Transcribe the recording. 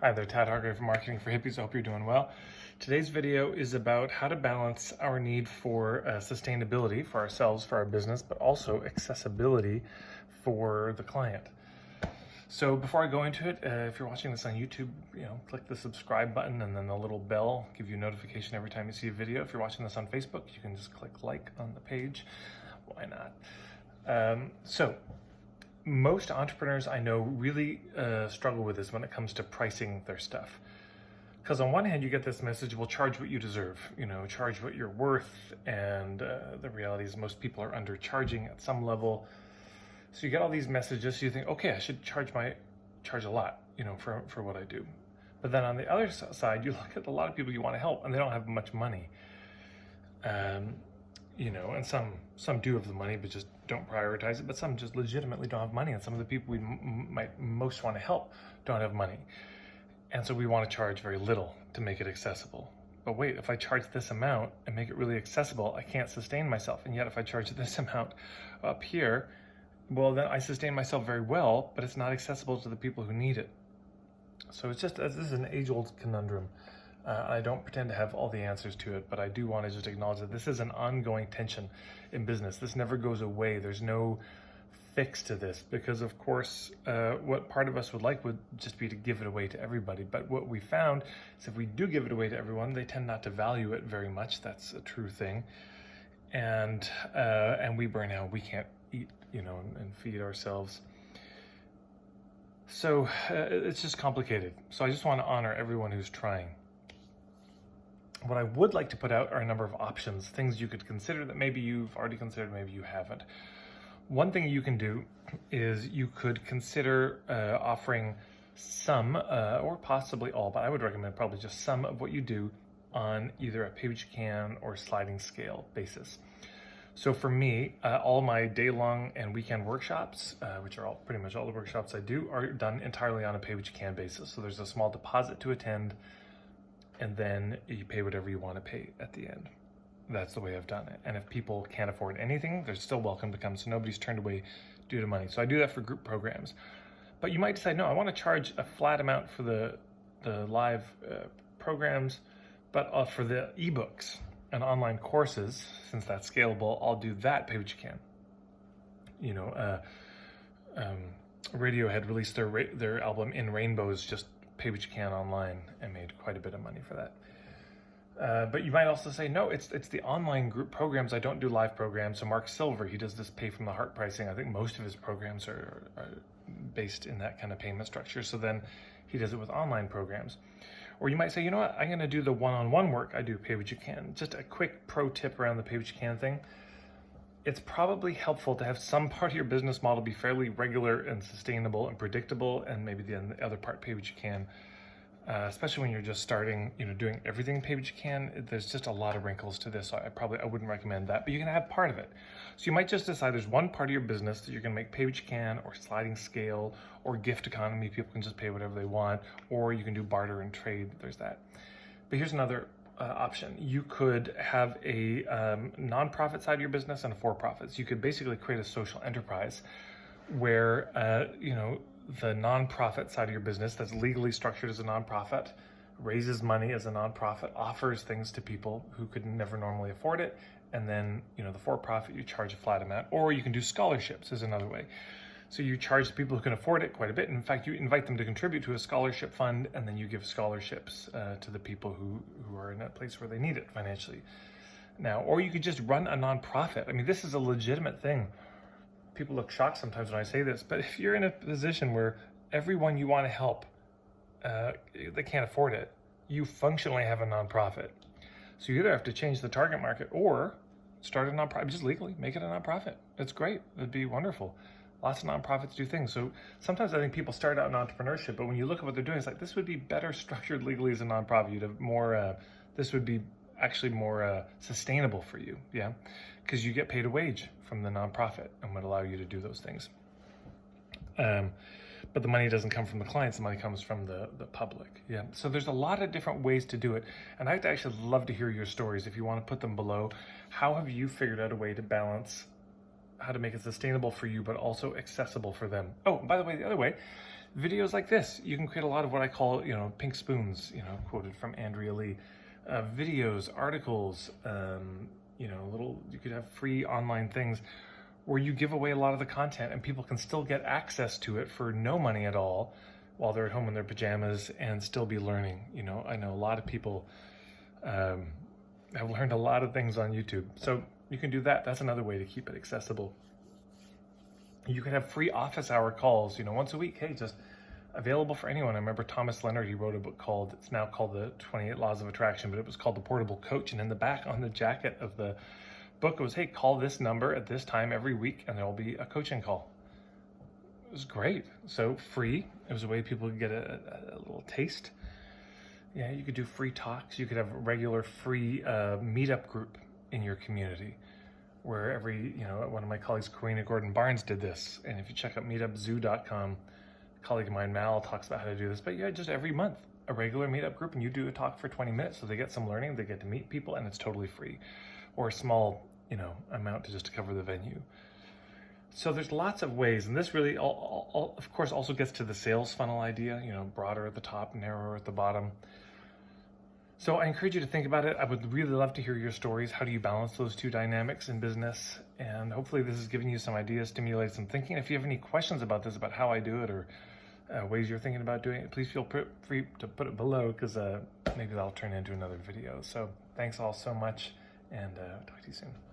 Hi there, Tad Hargrave from Marketing for Hippies. I hope you're doing well. Today's video is about how to balance our need for sustainability for ourselves, for our business, but also accessibility for the client. So before I go into it, if you're watching this on YouTube, click the subscribe button and then the little bell, give you a notification every time you see a video. If you're watching this on Facebook, you can just click like on the page. Why not? Most entrepreneurs I know really struggle with this when it comes to pricing their stuff. Because on one hand, you get this message, well, charge what you deserve, charge what you're worth. And the reality is most people are undercharging at some level. So you get all these messages, so you think, okay, I should charge a lot, for what I do. But then on the other side, you look at a lot of people you want to help and they don't have much money. And some do have the money, but just don't prioritize it. But some just legitimately don't have money. And some of the people we might most want to help don't have money. And so we want to charge very little to make it accessible. But wait, if I charge this amount and make it really accessible, I can't sustain myself. And yet if I charge this amount up here, well, then I sustain myself very well, but it's not accessible to the people who need it. So this is an age-old conundrum. I don't pretend to have all the answers to it, but I do want to just acknowledge that this is an ongoing tension in business. This never goes away. There's no fix to this because, of course, what part of us would like would just be to give it away to everybody. But what we found is if we do give it away to everyone, they tend not to value it very much. That's a true thing. And we burn out. We can't eat, and feed ourselves. So it's just complicated. So I just want to honor everyone who's trying. What I would like to put out are a number of options, things you could consider that maybe you've already considered, maybe you haven't. One thing you can do is you could consider offering some, or possibly all, but I would recommend probably just some of what you do on either a pay-what-you-can or sliding scale basis. So for me, all my day-long and weekend workshops, which are pretty much all the workshops I do, are done entirely on a pay-what-you-can basis. So there's a small deposit to attend, and then you pay whatever you want to pay at the end. That's the way I've done it. And if people can't afford anything, they're still welcome to come. So nobody's turned away due to money. So I do that for group programs. But you might decide, no, I want to charge a flat amount for the live programs, but for the ebooks and online courses, since that's scalable, I'll do that pay what you can. Radiohead released their album In Rainbows just pay what you can online and made quite a bit of money for that. But you might also say, no, it's the online group programs. I don't do live programs. So Mark Silver, he does this pay from the heart pricing. I think most of his programs are based in that kind of payment structure. So then he does it with online programs. Or you might say, you know what, I'm going to do the one-on-one work. I do pay what you can. Just a quick pro tip around the pay what you can thing. It's probably helpful to have some part of your business model be fairly regular and sustainable and predictable, and maybe the other part pay what you can. Especially when you're just starting, doing everything pay what you can. There's just a lot of wrinkles to this, so I wouldn't recommend that, but you can have part of it. So you might just decide there's one part of your business that you're gonna make pay what you can, or sliding scale, or gift economy. People can just pay whatever they want, or you can do barter and trade. There's that. But here's another option. You could have a nonprofit side of your business and a for-profit. So you could basically create a social enterprise where, the nonprofit side of your business that's legally structured as a nonprofit raises money as a nonprofit, offers things to people who could never normally afford it. And then, the for-profit, you charge a flat amount, or you can do scholarships is another way. So you charge people who can afford it quite a bit. And in fact, you invite them to contribute to a scholarship fund, and then you give scholarships to the people who are in a place where they need it financially. Now, or you could just run a nonprofit. I mean, this is a legitimate thing. People look shocked sometimes when I say this, but if you're in a position where everyone you want to help, they can't afford it, you functionally have a nonprofit. So you either have to change the target market or start a nonprofit, just legally make it a nonprofit. It's great. It'd be wonderful. Lots of nonprofits do things. So sometimes I think people start out in entrepreneurship, but when you look at what they're doing, it's like, this would be better structured legally as a nonprofit. You'd have more, this would be actually more sustainable for you, yeah? Because you get paid a wage from the nonprofit and would allow you to do those things. But the money doesn't come from the clients, the money comes from the public, yeah? So there's a lot of different ways to do it. And I'd actually love to hear your stories if you want to put them below. How have you figured out a way to balance how to make it sustainable for you, but also accessible for them? Oh, by the way, the other way Videos like this, you can create a lot of what I call, pink spoons, quoted from Andrea Lee. Videos, articles, you could have free online things where you give away a lot of the content and people can still get access to it for no money at all while they're at home in their pajamas and still be learning. I know a lot of people have learned a lot of things on YouTube. So you can do that. That's another way to keep it accessible. You can have free office hour calls, once a week. Hey, just available for anyone. I remember Thomas Leonard, he wrote a book it's now called The 28 Laws of Attraction, but it was called The Portable Coach. And in the back on the jacket of the book, it was, hey, call this number at this time every week and there'll be a coaching call. It was great. So free. It was a way people could get a little taste. Yeah, you could do free talks. You could have a regular free meetup group in your community where one of my colleagues, Karina Gordon Barnes, did this. And if you check out meetupzoo.com, a colleague of mine, Mal, talks about how to do this. But yeah, just every month, a regular meetup group, and you do a talk for 20 minutes. So they get some learning, they get to meet people, and it's totally free. Or a small, amount to cover the venue. So there's lots of ways, and this really, of course, also gets to the sales funnel idea, broader at the top, narrower at the bottom. So I encourage you to think about it. I would really love to hear your stories. How do you balance those two dynamics in business? And hopefully this has given you some ideas, stimulated some thinking. If you have any questions about this, about how I do it, or ways you're thinking about doing it, please feel free to put it below, because maybe that'll turn into another video. So thanks all so much, and talk to you soon.